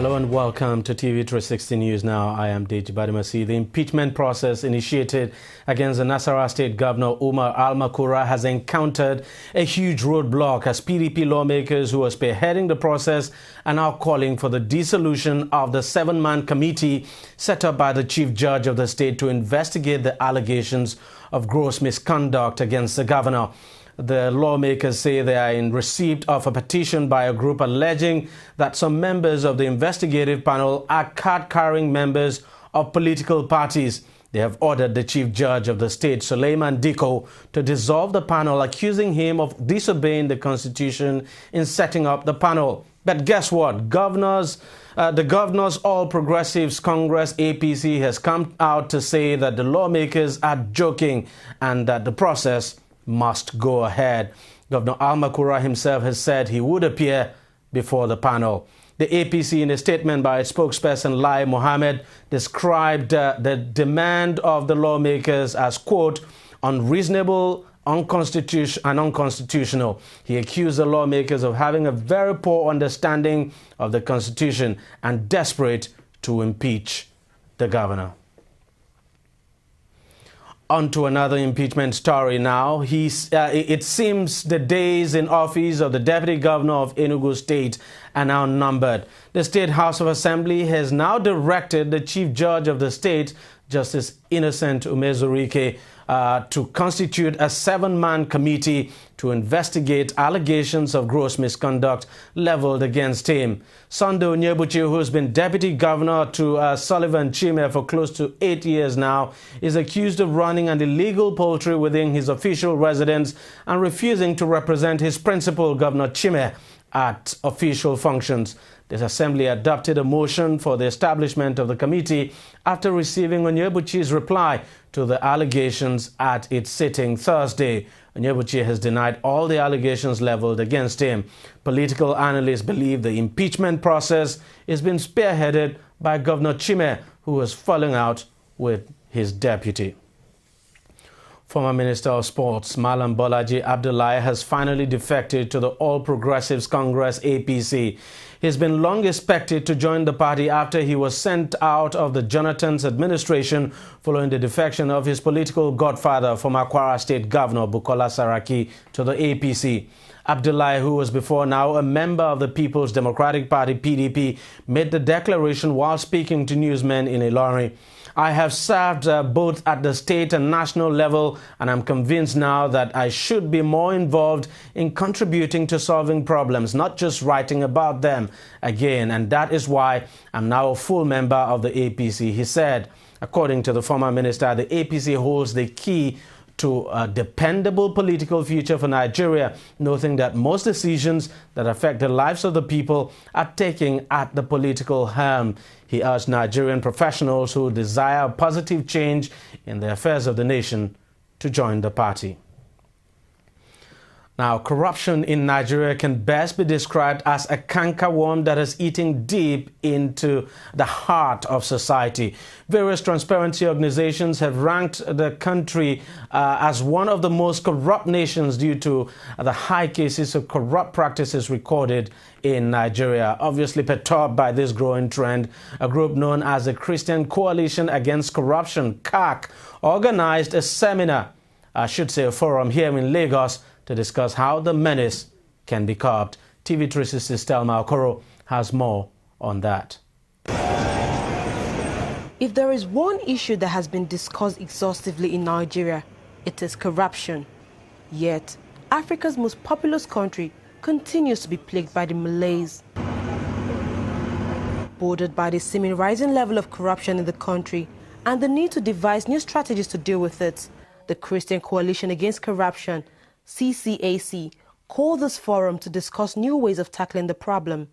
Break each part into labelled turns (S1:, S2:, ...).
S1: Hello and welcome to TV360 News. Now, I am Deji Badimasi. The impeachment process initiated against the Nasarawa State Governor Umar al-Makura has encountered a huge roadblock as PDP lawmakers who are spearheading the process are now calling for the dissolution of the 7-man committee set up by the Chief Judge of the state to investigate the allegations of gross misconduct against the governor. The lawmakers say they are in receipt of a petition by a group alleging that some members of the investigative panel are card-carrying members of political parties. They have ordered the Chief Judge of the state, Suleiman Diko, to dissolve the panel, accusing him of disobeying the Constitution in setting up the panel. But guess what? The Governors All Progressives Congress, APC, has come out to say that the lawmakers are joking and that the process must go ahead. Governor al-Makura himself has said he would appear before the panel. The APC, in a statement by its spokesperson Lai Mohammed, described the demand of the lawmakers as, quote, unreasonable, unconstitutional. He accused the lawmakers of having a very poor understanding of the Constitution and desperate to impeach the governor. On to another impeachment story now. It seems the days in office of the Deputy Governor of Enugu State are now numbered. The State House of Assembly has now directed the Chief Judge of the state, Justice Innocent Umezurike, to constitute a 7-man committee to investigate allegations of gross misconduct leveled against him. Sunday Onyebuchi, who has been deputy governor to Sullivan Chime for close to 8 years now, is accused of running an illegal poultry within his official residence and refusing to represent his principal, Governor Chime, at official functions. This assembly adopted a motion for the establishment of the committee after receiving Onyebuchi's reply to the allegations at its sitting Thursday. Onyebuchi has denied all the allegations leveled against him. Political analysts believe the impeachment process is being spearheaded by Governor Chime, who has fallen out with his deputy. Former Minister of Sports Malam Bolaji Abdullahi has finally defected to the All Progressives Congress APC. He's been long expected to join the party after he was sent out of the Jonathan's administration following the defection of his political godfather, former Kwara State Governor Bukola Saraki, to the APC. Abdullahi, who was before now a member of the People's Democratic Party PDP, made the declaration while speaking to newsmen in Ilorin. I have served both at the state and national level, and I'm convinced now that I should be more involved in contributing to solving problems, not just writing about them again. And that is why I'm now a full member of the APC, he said. According to the former minister, the APC holds the key to a dependable political future for Nigeria, noting that most decisions that affect the lives of the people are taken at the political helm. He urged Nigerian professionals who desire positive change in the affairs of the nation to join the party. Now, corruption in Nigeria can best be described as a cankerworm that is eating deep into the heart of society. Various transparency organizations have ranked the country as one of the most corrupt nations due to the high cases of corrupt practices recorded in Nigeria. Obviously perturbed by this growing trend, a group known as the Christian Coalition Against Corruption, CAC, organized a seminar, a forum here in Lagos, to discuss how the menace can be curbed. TV360's al-makura has more on that.
S2: If there is one issue that has been discussed exhaustively in Nigeria, it is corruption. Yet, Africa's most populous country continues to be plagued by the malaise. Bordered by the seeming rising level of corruption in the country and the need to devise new strategies to deal with it, the Christian Coalition Against Corruption, CCAC, called this forum to discuss new ways of tackling the problem.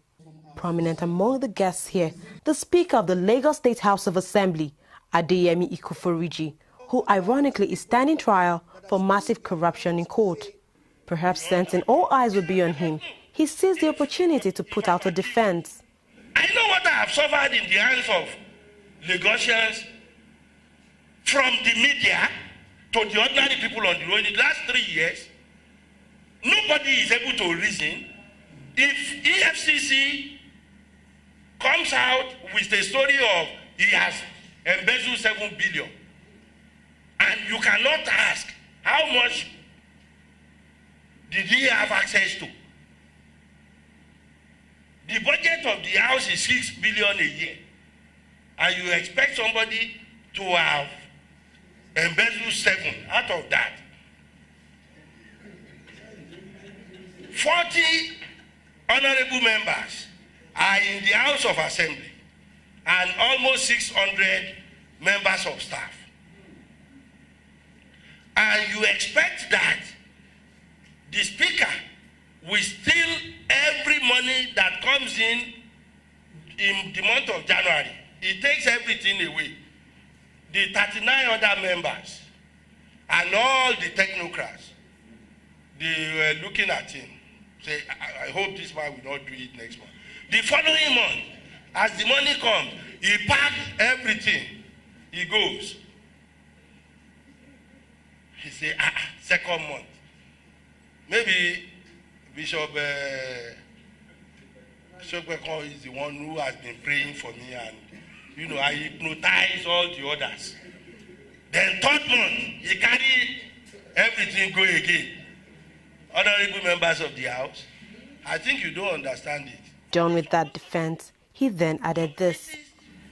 S2: Prominent among the guests here, the Speaker of the Lagos State House of Assembly, Adeyemi Ikuforiji, who ironically is standing trial for massive corruption in court. Perhaps sensing all eyes will be on him, he seized the opportunity to put out a defense.
S3: I know what I have suffered in the hands of Lagosians, from the media to the ordinary people on the road in the last 3 years. Nobody is able to reason if EFCC comes out with the story of he has embezzled 7 billion. And you cannot ask how much did he have access to. The budget of the house is 6 billion a year. And you expect somebody to have embezzled 7 out of that. 40 honorable members are in the House of Assembly and almost 600 members of staff. And you expect that the Speaker will steal every money that comes in the month of January. He takes everything away. The 39 other members and all the technocrats, they were looking at him. Say, I hope this man will not do it next month. The following month, as the money comes, he packs everything. He goes. He say, second month. Maybe Bishop Bekon is the one who has been praying for me, and I hypnotize all the others. Then third month, he carry everything go again. Honorable members of the House, I think you don't understand it.
S2: Done with that defense, he then added this.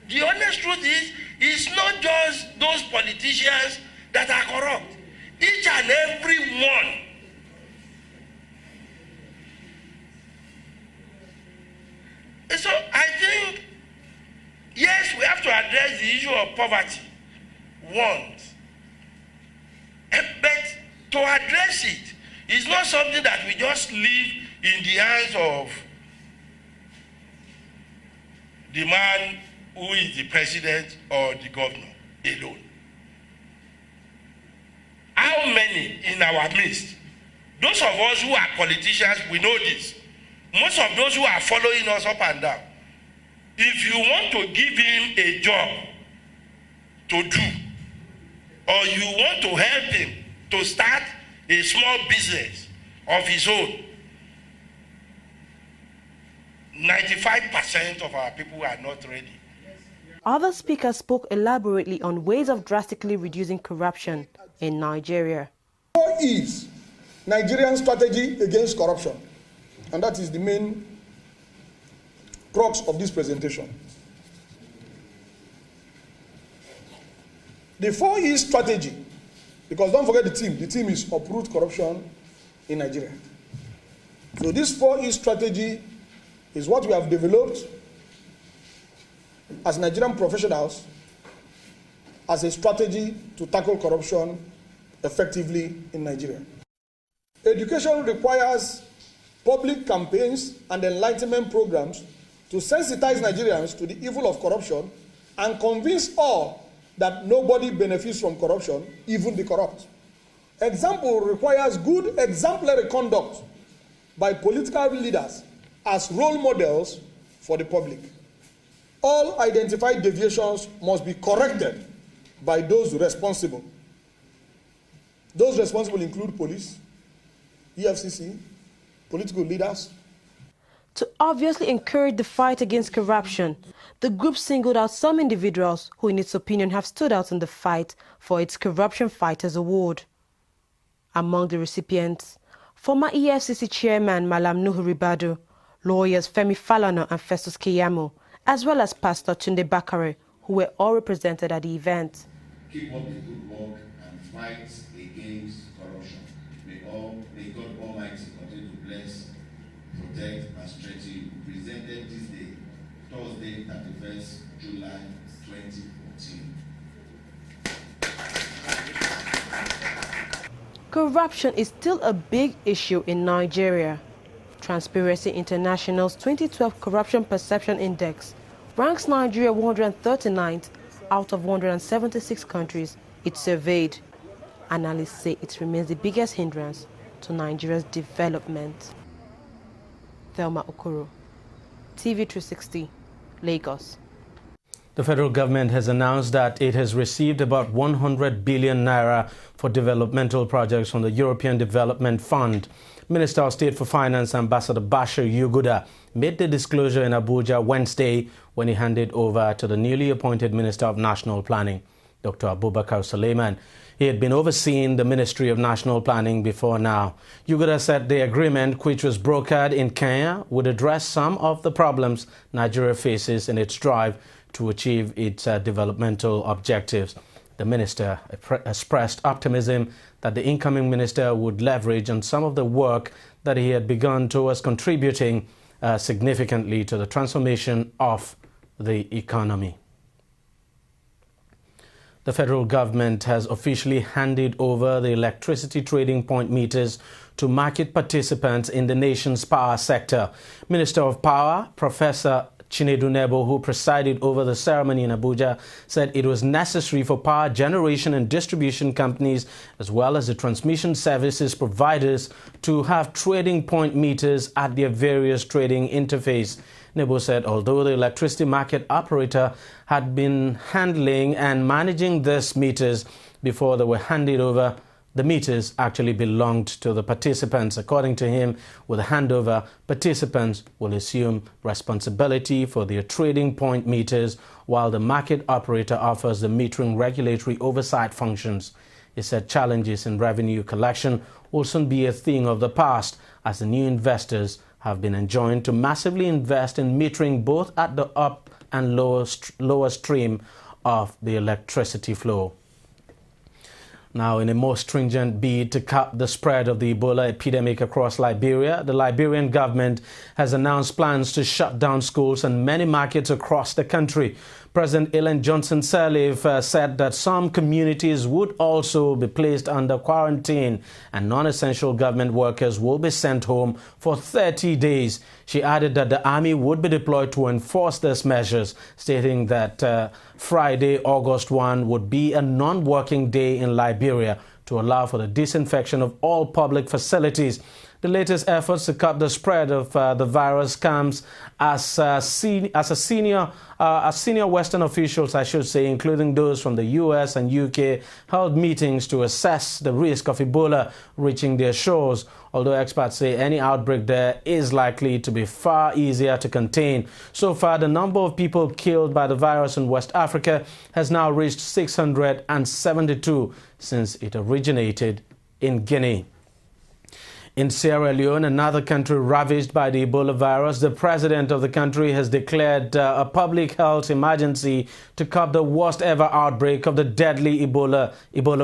S3: The honest truth is, it's not just those politicians that are corrupt. Each and every one. So I think, yes, we have to address the issue of poverty once. But to address it, it's not something that we just leave in the hands of the man who is the president or the governor alone. How many in our midst, those of us who are politicians, we know this. Most of those who are following us up and down, if you want to give him a job to do, or you want to help him to start a small business of his own, 95% of our people are not ready.
S2: Other speakers spoke elaborately on ways of drastically reducing corruption in Nigeria.
S4: What is Nigerian strategy against corruption? And that is the main crux of this presentation. The 4E strategy, because don't forget the team is uproot corruption in Nigeria. So this 4E strategy is what we have developed as Nigerian professionals as a strategy to tackle corruption effectively in Nigeria. Education requires public campaigns and enlightenment programs to sensitize Nigerians to the evil of corruption and convince all that nobody benefits from corruption, even the corrupt. Example requires good exemplary conduct by political leaders as role models for the public. All identified deviations must be corrected by those responsible. Those responsible include police, EFCC, political leaders.
S2: To obviously encourage the fight against corruption, the group singled out some individuals who, in its opinion, have stood out in the fight for its Corruption Fighters Award. Among the recipients, former EFCC chairman Malam Nuhu Ribadu, lawyers Femi Falana and Festus Keyamo, as well as Pastor Tunde Bakare, who were all represented at the event.
S5: Keep up the good work and fight against corruption. May God Almighty continue to bless, protect, and strengthen you. Presented this day, Thursday, 31st July 2014.
S2: Corruption is still a big issue in Nigeria. Transparency International's 2012 Corruption Perception Index ranks Nigeria 139th out of 176 countries it surveyed. Analysts say it remains the biggest hindrance to Nigeria's development. Thelma Okoro, TV360, Lagos.
S1: The federal government has announced that it has received about 100 billion naira for developmental projects from the European Development Fund. Minister of State for Finance, Ambassador Bashir Yuguda, made the disclosure in Abuja Wednesday when he handed over to the newly appointed Minister of National Planning, Dr. Abubakar Suleiman. He had been overseeing the Ministry of National Planning before now. Yuguda said the agreement, which was brokered in Kenya, would address some of the problems Nigeria faces in its drive to achieve its developmental objectives. The minister expressed optimism that the incoming minister would leverage on some of the work that he had begun towards contributing significantly to the transformation of the economy. The federal government has officially handed over the electricity trading point meters to market participants in the nation's power sector. Minister of Power, Professor Chinedu Nebo, who presided over the ceremony in Abuja, said it was necessary for power generation and distribution companies, as well as the transmission services providers, to have trading point meters at their various trading interface. Nebo said although the electricity market operator had been handling and managing these meters before they were handed over, the meters actually belonged to the participants. According to him, with a handover, participants will assume responsibility for their trading point meters, while the market operator offers the metering regulatory oversight functions. He said challenges in revenue collection will soon be a thing of the past, as the new investors have been enjoined to massively invest in metering both at the up and lower stream of the electricity flow. Now, in a more stringent bid to cap the spread of the Ebola epidemic across Liberia, the Liberian government has announced plans to shut down schools and many markets across the country. President Ellen Johnson Sirleaf said that some communities would also be placed under quarantine and non-essential government workers will be sent home for 30 days. She added that the army would be deployed to enforce these measures, stating that Friday, August 1, would be a non-working day in Liberia to allow for the disinfection of all public facilities. The latest efforts to curb the spread of the virus comes as senior Western officials, I should say, including those from the US and UK, held meetings to assess the risk of Ebola reaching their shores, although experts say any outbreak there is likely to be far easier to contain. So far, the number of people killed by the virus in West Africa has now reached 672 since it originated in Guinea. In Sierra Leone, another country ravaged by the Ebola virus, the president of the country has declared a public health emergency to curb the worst ever outbreak of the deadly Ebola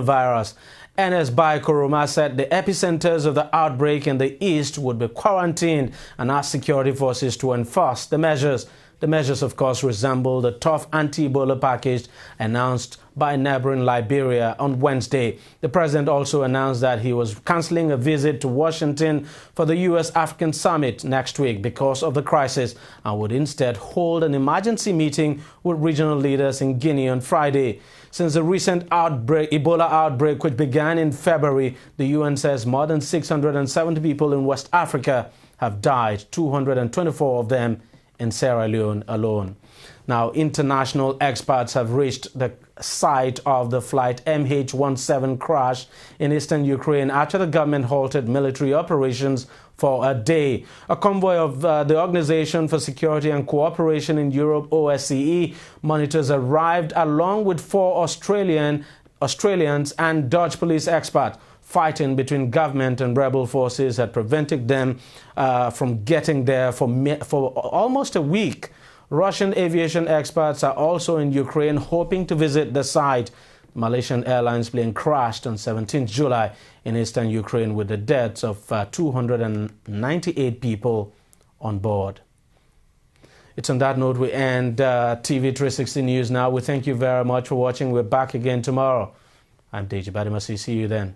S1: virus. Ernest Bai Koroma said the epicenters of the outbreak in the east would be quarantined and asked security forces to enforce the measures. The measures, of course, resemble the tough anti-Ebola package announced by neighboring Liberia on Wednesday. The president also announced that he was cancelling a visit to Washington for the U.S.-African summit next week because of the crisis and would instead hold an emergency meeting with regional leaders in Guinea on Friday. Since the recent Ebola outbreak, which began in February, the UN says more than 670 people in West Africa have died, 224 of them in Sierra Leone alone. Now, international experts have reached the site of the flight MH17 crash in eastern Ukraine after the government halted military operations for a day. A convoy of the Organization for Security and Cooperation in Europe, OSCE, monitors arrived along with 4 Australians and Dutch police experts. Fighting between government and rebel forces had prevented them from getting there for almost a week. Russian aviation experts are also in Ukraine hoping to visit the site. Malaysian Airlines plane crashed on 17 July in eastern Ukraine with the deaths of 298 people on board. It's on that note we end TV360 News now. We thank you very much for watching. We're back again tomorrow. I'm Deji Badimasi. See you then.